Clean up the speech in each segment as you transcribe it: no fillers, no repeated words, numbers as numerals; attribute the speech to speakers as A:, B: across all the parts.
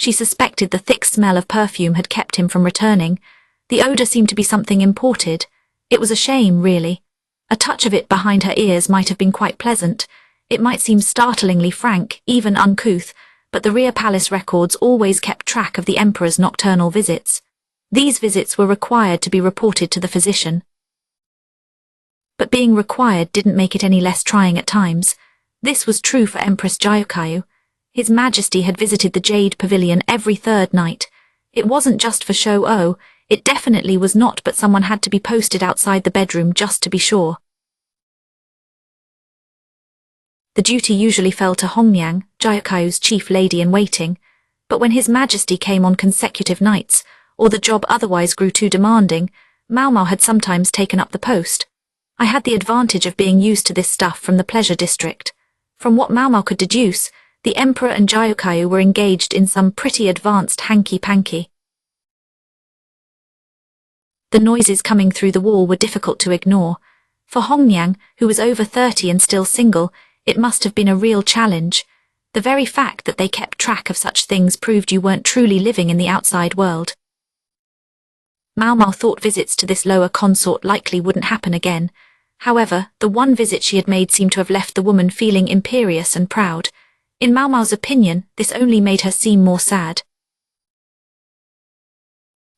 A: She suspected the thick smell of perfume had kept him from returning. The odor seemed to be something imported. It was a shame, really. A touch of it behind her ears might have been quite pleasant. It might seem startlingly frank, even uncouth, but the Rhea Palace records always kept track of the emperor's nocturnal visits. These visits were required to be reported to the physician. But being required didn't make it any less trying at times. This was true for Empress Jayukayu. His Majesty had visited the Jade Pavilion every third night. It wasn't just for show, it definitely was not, but someone had to be posted outside the bedroom just to be sure. The duty usually fell to Hongyang, Jayukayu's chief lady-in-waiting, but when His Majesty came on consecutive nights, or the job otherwise grew too demanding, Maomao had sometimes taken up the post. I had the advantage of being used to this stuff from the pleasure district. From what Maomao could deduce, the Emperor and Jayukayu were engaged in some pretty advanced hanky-panky. The noises coming through the wall were difficult to ignore. For Hongyang, who was over 30 and still single, it must have been a real challenge. The very fact that they kept track of such things proved you weren't truly living in the outside world. Maomao thought visits to this lower consort likely wouldn't happen again. However, the one visit she had made seemed to have left the woman feeling imperious and proud. In Maomao's opinion, this only made her seem more sad.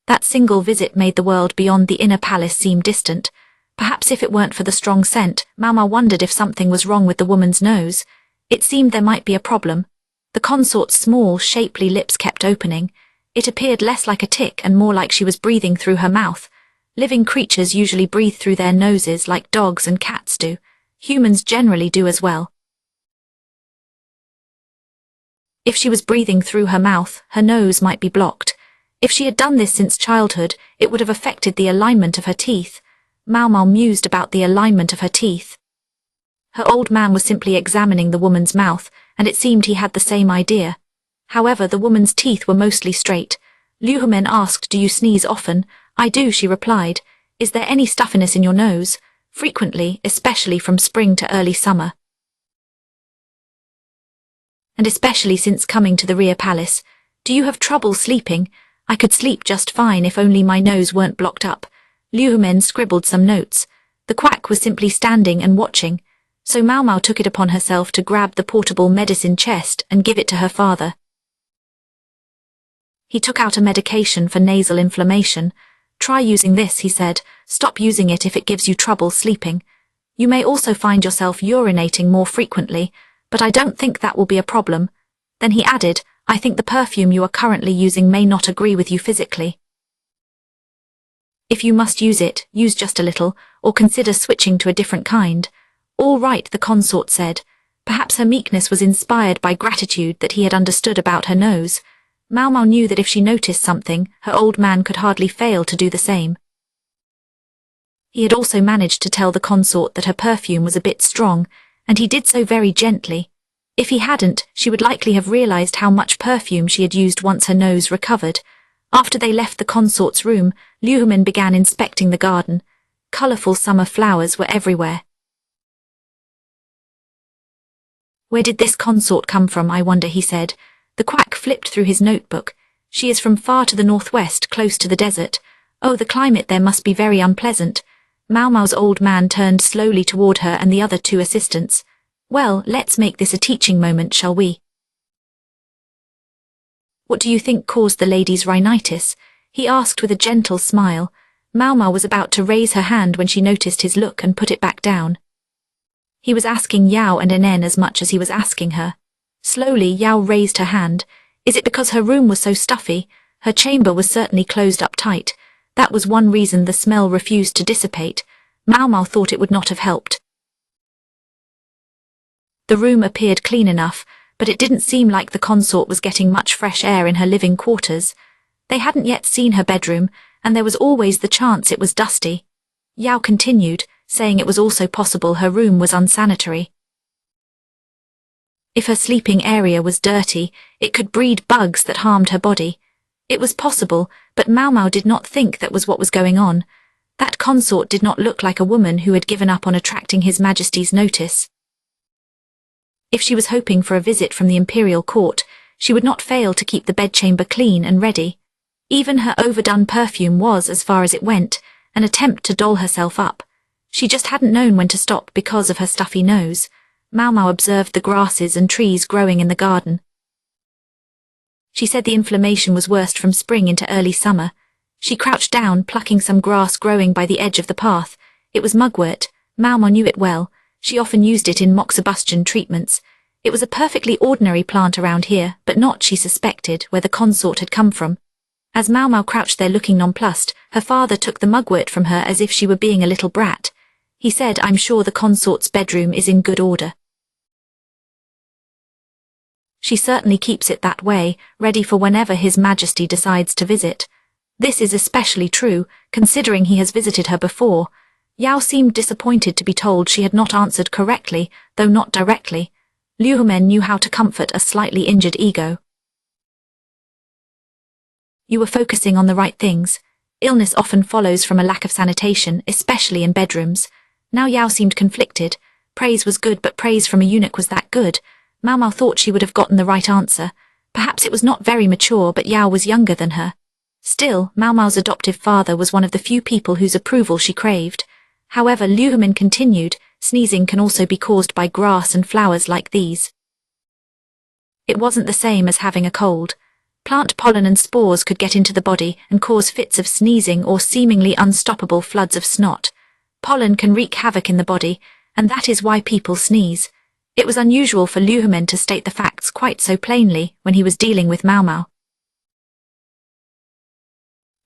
A: That single visit made the world beyond the inner palace seem distant. Perhaps if it weren't for the strong scent, Maomao wondered if something was wrong with the woman's nose. It seemed there might be a problem. The consort's small, shapely lips kept opening. It appeared less like a tick and more like she was breathing through her mouth. Living creatures usually breathe through their noses like dogs and cats do. Humans generally do as well. If she was breathing through her mouth, her nose might be blocked. If she had done this since childhood, it would have affected the alignment of her teeth. Maomao mused about the alignment of her teeth. Her old man was simply examining the woman's mouth, and it seemed he had the same idea. However, the woman's teeth were mostly straight. Liu Humen asked, "Do you sneeze often?" "I do," she replied. "Is there any stuffiness in your nose?" "Frequently, especially from spring to early summer. And especially since coming to the Rhea Palace. Do you have trouble sleeping?" "I could sleep just fine if only my nose weren't blocked up." Liu Humen scribbled some notes. The quack was simply standing and watching, so Maomao took it upon herself to grab the portable medicine chest and give it to her father. He took out a medication for nasal inflammation. "Try using this," he said. "Stop using it if it gives you trouble sleeping. You may also find yourself urinating more frequently, but I don't think that will be a problem." Then he added, "I think the perfume you are currently using may not agree with you physically. If you must use it, use just a little, or consider switching to a different kind." "All right," the consort said. Perhaps her meekness was inspired by gratitude that he had understood about her nose. Maomao knew that if she noticed something, her old man could hardly fail to do the same. He had also managed to tell the consort that her perfume was a bit strong, and he did so very gently. If he hadn't, she would likely have realized how much perfume she had used once her nose recovered. After they left the consort's room, Liu Humen began inspecting the garden. Colorful summer flowers were everywhere. "Where did this consort come from, I wonder," he said. The quack flipped through his notebook. "She is from far to the northwest, close to the desert. Oh, the climate there must be very unpleasant." Maomao's old man turned slowly toward her and the other two assistants. "Well, let's make this a teaching moment, shall we?" "What do you think caused the lady's rhinitis?" he asked with a gentle smile. Maomao was about to raise her hand when she noticed his look and put it back down. He was asking Yao and Enen as much as he was asking her. Slowly, Yao raised her hand. "Is it because her room was so stuffy? Her chamber was certainly closed up tight. That was one reason the smell refused to dissipate." Maomao thought it would not have helped. The room appeared clean enough, but it didn't seem like the consort was getting much fresh air in her living quarters. They hadn't yet seen her bedroom, and there was always the chance it was dusty. Yao continued, saying it was also possible her room was unsanitary. If her sleeping area was dirty, it could breed bugs that harmed her body. It was possible, but Maomao did not think that was what was going on. That consort did not look like a woman who had given up on attracting His Majesty's notice. If she was hoping for a visit from the imperial court, She would not fail to keep the bedchamber clean and ready. Even her overdone perfume was, as far as it went, an attempt to doll herself up. She just hadn't known when to stop because of her stuffy nose. Maomao observed the grasses and trees growing in the garden. She said the inflammation was worst from spring into early summer. She crouched down, plucking some grass growing by the edge of the path. It was mugwort. Maomao knew it well. She often used it in moxibustion treatments. It was a perfectly ordinary plant around here, but not, she suspected, where the consort had come from. As Maomao crouched there looking nonplussed, her father took the mugwort from her as if she were being a little brat. He said, "I'm sure the consort's bedroom is in good order. She certainly keeps it that way, ready for whenever His Majesty decides to visit." This is especially true, considering he has visited her before. Yao seemed disappointed to be told she had not answered correctly, though not directly. Liu Men knew how to comfort a slightly injured ego. You were focusing on the right things. Illness often follows from a lack of sanitation, especially in bedrooms. Now Yao seemed conflicted. Praise was good, but praise from a eunuch was that good? Maomao thought she would have gotten the right answer. Perhaps it was not very mature, but Yao was younger than her. Still, Maomao's adoptive father was one of the few people whose approval she craved. However, Liu Min continued, sneezing can also be caused by grass and flowers like these. It wasn't the same as having a cold. Plant pollen and spores could get into the body and cause fits of sneezing or seemingly unstoppable floods of snot. Pollen can wreak havoc in the body, and that is why people sneeze. It was unusual for Liu Men to state the facts quite so plainly when he was dealing with Maomao.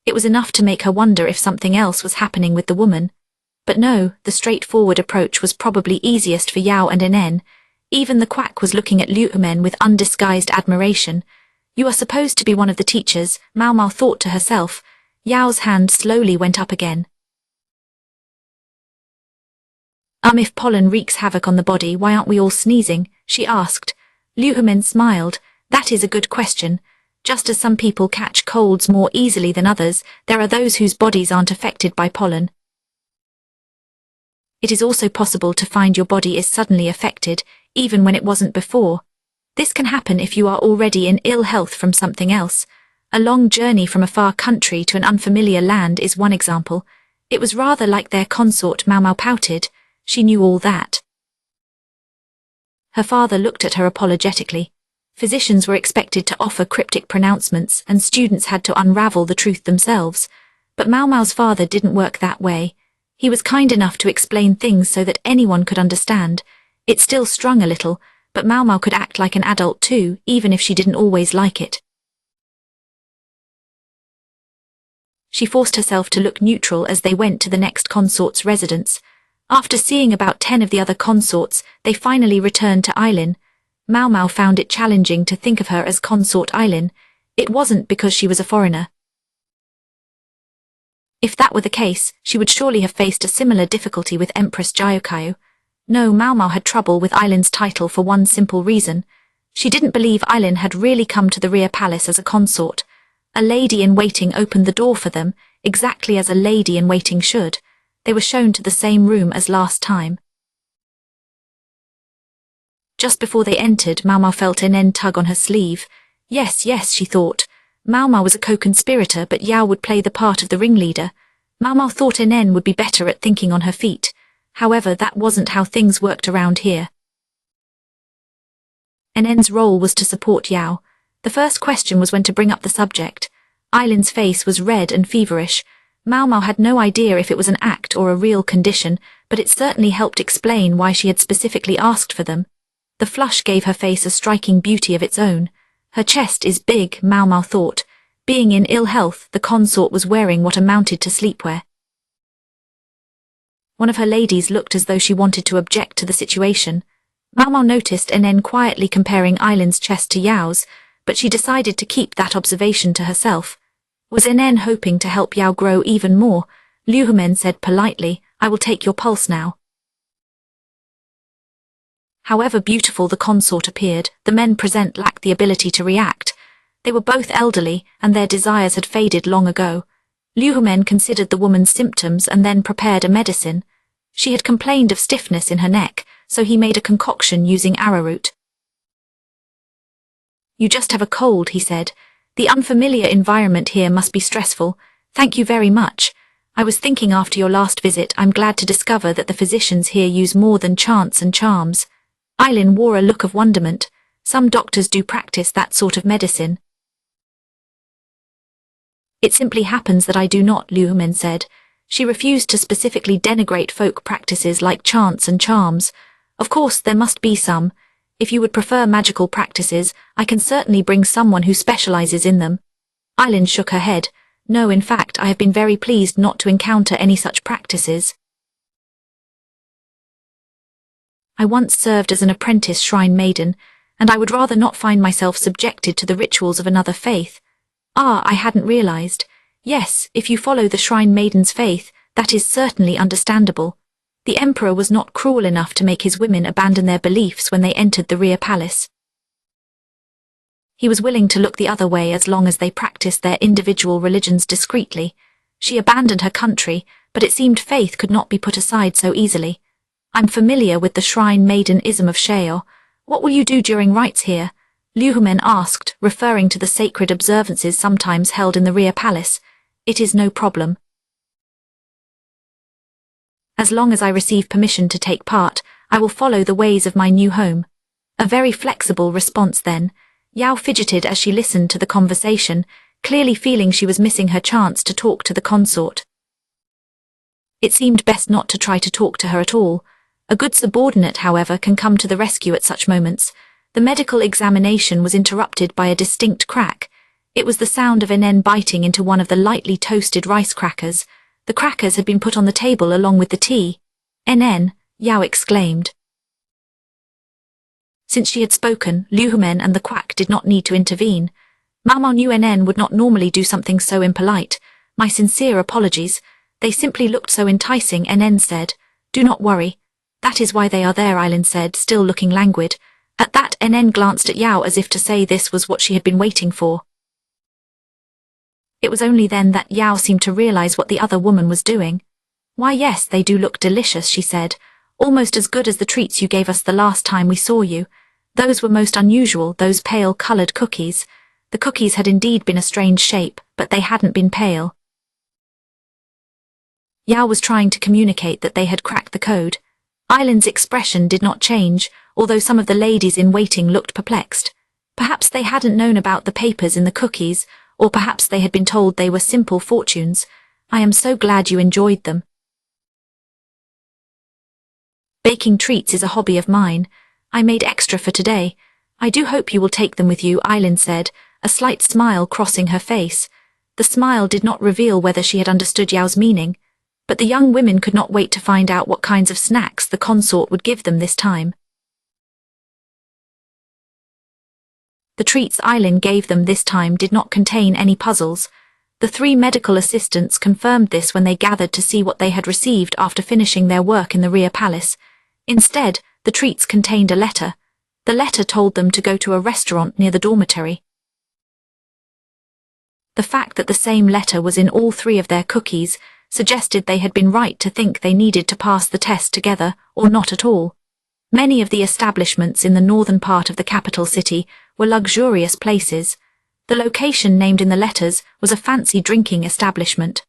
A: It was enough to make her wonder if something else was happening with the woman. But no, the straightforward approach was probably easiest for Yao and Nen. Even the quack was looking at Liu Men with undisguised admiration. "You are supposed to be one of the teachers," Maomao thought to herself. Yao's hand slowly went up again. If pollen wreaks havoc on the body, why aren't we all sneezing?" she asked. Liu Men smiled. "That is a good question. Just as some people catch colds more easily than others, there are those whose bodies aren't affected by pollen. It is also possible to find your body is suddenly affected, even when it wasn't before. This can happen if you are already in ill health from something else. A long journey from a far country to an unfamiliar land is one example. It was rather like their consort. Maomao pouted. She knew all that. Her father looked at her apologetically. Physicians were expected to offer cryptic pronouncements, and students had to unravel the truth themselves. But Maomao's father didn't work that way. He was kind enough to explain things so that anyone could understand. It still strung a little, but Maomao could act like an adult too, even if she didn't always like it. She forced herself to look neutral as they went to the next consort's residence. After seeing about 10 of the other consorts, they finally returned to Eileen. Maomao found it challenging to think of her as consort Eileen. It wasn't because she was a foreigner. If that were the case, she would surely have faced a similar difficulty with Empress Jayukayo. No, Maomao had trouble with Eileen's title for one simple reason. She didn't believe Eileen had really come to the rear palace as a consort. A lady-in-waiting opened the door for them, exactly as a lady-in-waiting should. They were shown to the same room as last time. Just before they entered, Maomao felt Nen tug on her sleeve. Yes, she thought. Maomao was a co-conspirator, but Yao would play the part of the ringleader. Maomao thought Nen would be better at thinking on her feet. However, that wasn't how things worked around here. Nen's role was to support Yao. The first question was when to bring up the subject. Eileen's face was red and feverish. Maomao had no idea if it was an act or a real condition, but it certainly helped explain why she had specifically asked for them. The flush gave her face a striking beauty of its own. Her chest is big, Maomao thought. Being in ill health, the consort was wearing what amounted to sleepwear. One of her ladies looked as though she wanted to object to the situation. Maomao noticed Nen quietly comparing Eileen's chest to Yao's, but she decided to keep that observation to herself. Was Nen hoping to help Yao grow even more? Liu Men said politely, "I will take your pulse now." However beautiful the consort appeared, the men present lacked the ability to react. They were both elderly, and their desires had faded long ago. Liu Men considered the woman's symptoms and then prepared a medicine. She had complained of stiffness in her neck, so he made a concoction using arrowroot. You just have a cold, he said. The unfamiliar environment here must be stressful. Thank you very much. I was thinking after your last visit, I'm glad to discover that the physicians here use more than chants and charms. Eileen wore a look of wonderment. Some doctors do practice that sort of medicine. It simply happens that I do not, Liu Humen said. She refused to specifically denigrate folk practices like chants and charms. Of course, there must be some. If you would prefer magical practices, I can certainly bring someone who specializes in them. Eileen shook her head. No, in fact, I have been very pleased not to encounter any such practices. I once served as an apprentice shrine maiden, and I would rather not find myself subjected to the rituals of another faith. Ah, I hadn't realized. Yes, if you follow the shrine maiden's faith, that is certainly understandable. The emperor was not cruel enough to make his women abandon their beliefs when they entered the rear palace. He was willing to look the other way as long as they practiced their individual religions discreetly. She abandoned her country, but it seemed faith could not be put aside so easily. I'm familiar with the shrine maiden-ism of Sheo. What will you do during rites here? Liu Humen asked, referring to the sacred observances sometimes held in the rear palace. It is no problem. As long as I receive permission to take part, I will follow the ways of my new home. A very flexible response then. Yao fidgeted as she listened to the conversation, clearly feeling she was missing her chance to talk to the consort. It seemed best not to try to talk to her at all. A good subordinate, however, can come to the rescue at such moments. The medical examination was interrupted by a distinct crack. It was the sound of Nen biting into one of the lightly toasted rice crackers. The crackers had been put on the table along with the tea. Nen, Yao exclaimed. Since she had spoken, Liu Humen and the quack did not need to intervene. Maomao knew Nen would not normally do something so impolite. My sincere apologies. They simply looked so enticing, Nen said. Do not worry. That is why they are there, Eileen said, still looking languid. At that, Nen glanced at Yao as if to say this was what she had been waiting for. It was only then that Yao seemed to realize what the other woman was doing. Why yes, they do look delicious, she said. Almost as good as the treats you gave us the last time we saw you. Those were most unusual, those pale-colored cookies. The cookies had indeed been a strange shape, but they hadn't been pale. Yao was trying to communicate that they had cracked the code. Eileen's expression did not change, although some of the ladies in waiting looked perplexed. Perhaps they hadn't known about the papers in the cookies, or perhaps they had been told they were simple fortunes. I am so glad you enjoyed them. Baking treats is a hobby of mine. I made extra for today. I do hope you will take them with you, Eileen said, a slight smile crossing her face. The smile did not reveal whether she had understood Yao's meaning, but the young women could not wait to find out what kinds of snacks the consort would give them this time. The treats Eileen gave them this time did not contain any puzzles. The 3 medical assistants confirmed this when they gathered to see what they had received after finishing their work in the rear palace. Instead, the treats contained a letter. The letter told them to go to a restaurant near the dormitory. The fact that the same letter was in all 3 of their cookies suggested they had been right to think they needed to pass the test together, or not at all. Many of the establishments in the northern part of the capital city were luxurious places. The location named in the letters was a fancy drinking establishment.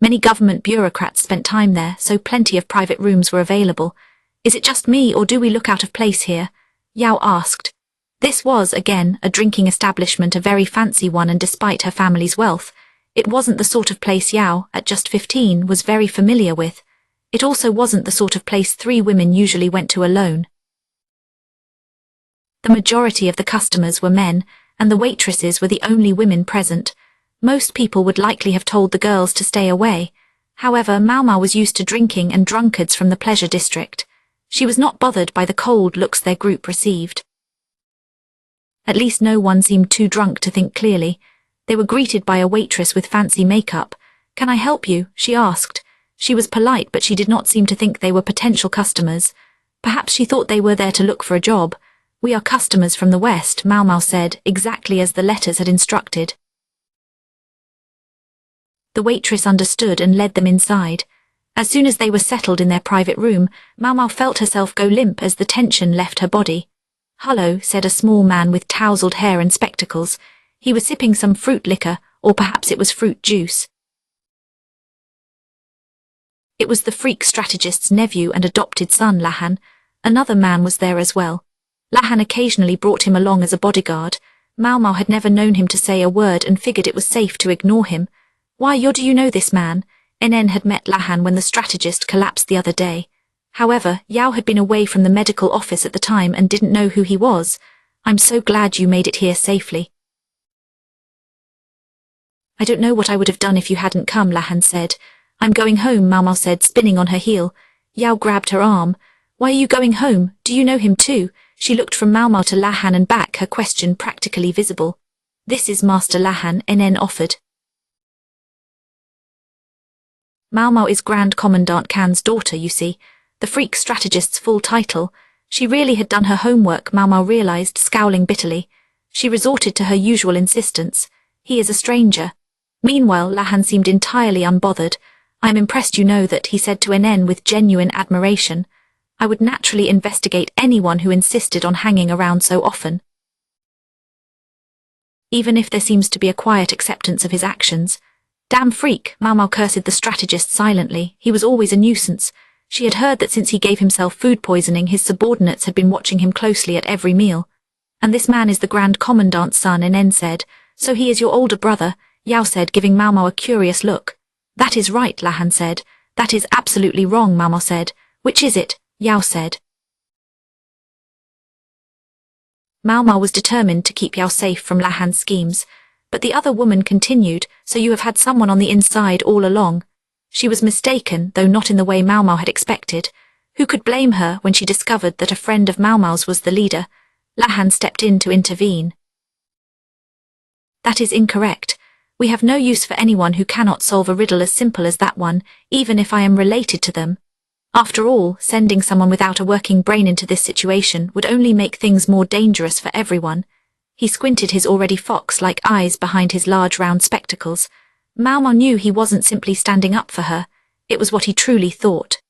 A: Many government bureaucrats spent time there, so plenty of private rooms were available. Is it just me, or do we look out of place here? Yao asked. This was, again, a drinking establishment, a very fancy one, and despite her family's wealth, it wasn't the sort of place Yao, at just 15, was very familiar with. It also wasn't the sort of place 3 women usually went to alone. The majority of the customers were men, and the waitresses were the only women present. Most people would likely have told the girls to stay away. However, Maomao was used to drinking and drunkards from the pleasure district. She was not bothered by the cold looks their group received. At least no one seemed too drunk to think clearly. They were greeted by a waitress with fancy makeup. "Can I help you?" she asked. She was polite, but she did not seem to think they were potential customers. Perhaps she thought they were there to look for a job. "We are customers from the West," Maomao said, exactly as the letters had instructed. The waitress understood and led them inside. As soon as they were settled in their private room, Maomao felt herself go limp as the tension left her body. "Hullo," said a small man with tousled hair and spectacles. He was sipping some fruit liquor, or perhaps it was fruit juice. It was the freak strategist's nephew and adopted son, Lahan. Another man was there as well. Lahan occasionally brought him along as a bodyguard. Maomao had never known him to say a word and figured it was safe to ignore him. "Why, do you know this man?" NN had met Lahan when the strategist collapsed the other day. However, Yao had been away from the medical office at the time and didn't know who he was. "I'm so glad you made it here safely." "I don't know what I would have done if you hadn't come," Lahan said. "I'm going home," Maomao said, spinning on her heel. Yao grabbed her arm. "Why are you going home? Do you know him too?" She looked from Maomao to Lahan and back, her question practically visible. "This is Master Lahan," NN offered. Maomao is Grand Commandant Khan's daughter, you see. The freak strategist's full title. She really had done her homework, Maomao realized, scowling bitterly. She resorted to her usual insistence. "He is a stranger." Meanwhile, Lahan seemed entirely unbothered. "I'm impressed, you know that," he said to NN with genuine admiration. "I would naturally investigate anyone who insisted on hanging around so often, even if there seems to be a quiet acceptance of his actions." "Damn freak," Maomao cursed the strategist silently. He was always a nuisance. She had heard that since he gave himself food poisoning, his subordinates had been watching him closely at every meal. "And this man is the Grand Commandant's son," NN said. "So he is your older brother," Yao said, giving Maomao a curious look. "That is right," Lahan said. "That is absolutely wrong," Maomao said. "Which is it?" Yao said. Maomao was determined to keep Yao safe from Lahan's schemes. But the other woman continued, "So you have had someone on the inside all along." She was mistaken, though not in the way Maomao had expected. Who could blame her when she discovered that a friend of Maomao's was the leader? Lahan stepped in to intervene. "That is incorrect. We have no use for anyone who cannot solve a riddle as simple as that one, even if I am related to them. After all, sending someone without a working brain into this situation would only make things more dangerous for everyone." He squinted his already fox-like eyes behind his large round spectacles. Maomao knew he wasn't simply standing up for her. It was what he truly thought.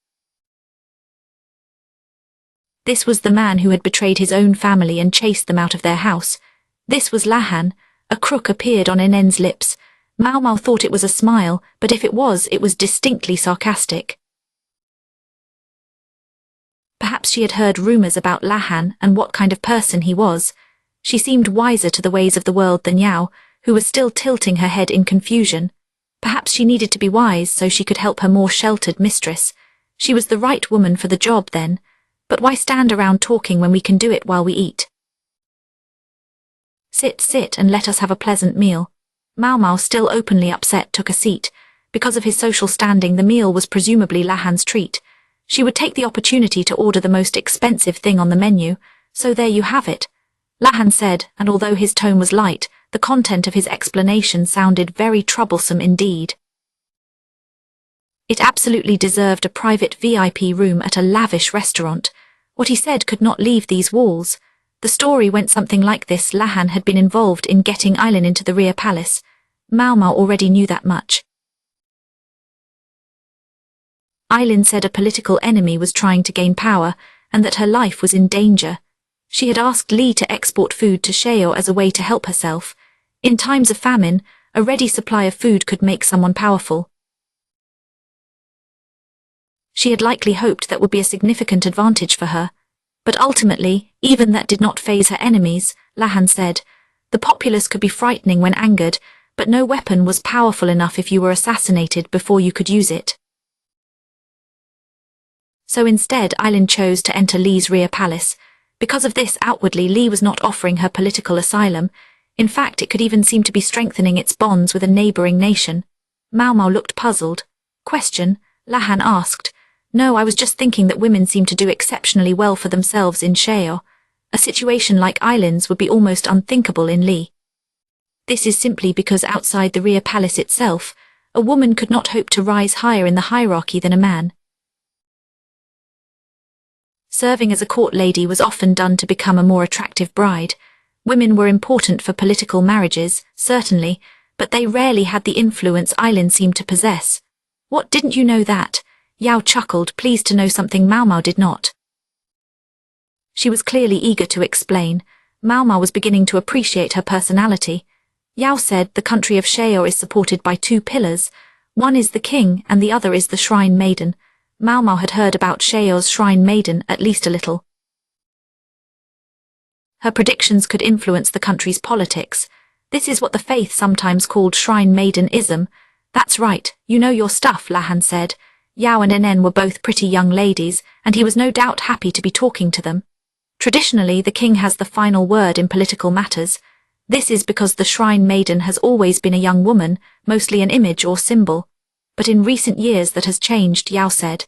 A: This was the man who had betrayed his own family and chased them out of their house. This was Lahan. A crook appeared on NN's lips. Maomao thought it was a smile, but if it was distinctly sarcastic. Perhaps she had heard rumors about Lahan and what kind of person he was. She seemed wiser to the ways of the world than Yao, who was still tilting her head in confusion. Perhaps she needed to be wise so she could help her more sheltered mistress. She was the right woman for the job then. But why stand around talking when we can do it while we eat? Sit, and let us have a pleasant meal." Maomao, still openly upset, took a seat. Because of his social standing, the meal was presumably Lahan's treat. She would take the opportunity to order the most expensive thing on the menu. "So there you have it," Lahan said, and although his tone was light, the content of his explanation sounded very troublesome indeed. It absolutely deserved a private VIP room at a lavish restaurant. What he said could not leave these walls. The story went something like this: Lahan had been involved in getting Eileen into the rear palace. Maomao already knew that much. Eileen said a political enemy was trying to gain power, and that her life was in danger. She had asked Li to export food to Sheo as a way to help herself. In times of famine, a ready supply of food could make someone powerful. She had likely hoped that would be a significant advantage for her. But ultimately, even that did not faze her enemies, Lahan said. The populace could be frightening when angered, but no weapon was powerful enough if you were assassinated before you could use it. So instead, Eileen chose to enter Li's rear palace. Because of this, outwardly, Li was not offering her political asylum. In fact, it could even seem to be strengthening its bonds with a neighboring nation. Maomao looked puzzled. "Question?" Lahan asked. "No, I was just thinking that women seem to do exceptionally well for themselves in Sheo. A situation like Eileen's would be almost unthinkable in Li. This is simply because outside the rear palace itself, a woman could not hope to rise higher in the hierarchy than a man. Serving as a court lady was often done to become a more attractive bride. Women were important for political marriages, certainly, but they rarely had the influence Eileen seemed to possess. What, didn't you know that? Yao chuckled, pleased to know something Maomao did not. She was clearly eager to explain. Maomao was beginning to appreciate her personality. Yao said the country of Shao is supported by two pillars. One is the king and the other is the shrine maiden. Maomao had heard about Shao's shrine maiden at least a little. Her predictions could influence the country's politics. This is what the faith sometimes called shrine maidenism. That's right, you know your stuff, Lahan said. Yao and Nen were both pretty young ladies, and he was no doubt happy to be talking to them. Traditionally, the king has the final word in political matters. This is because the shrine maiden has always been a young woman, mostly an image or symbol. But in recent years that has changed, Yao said.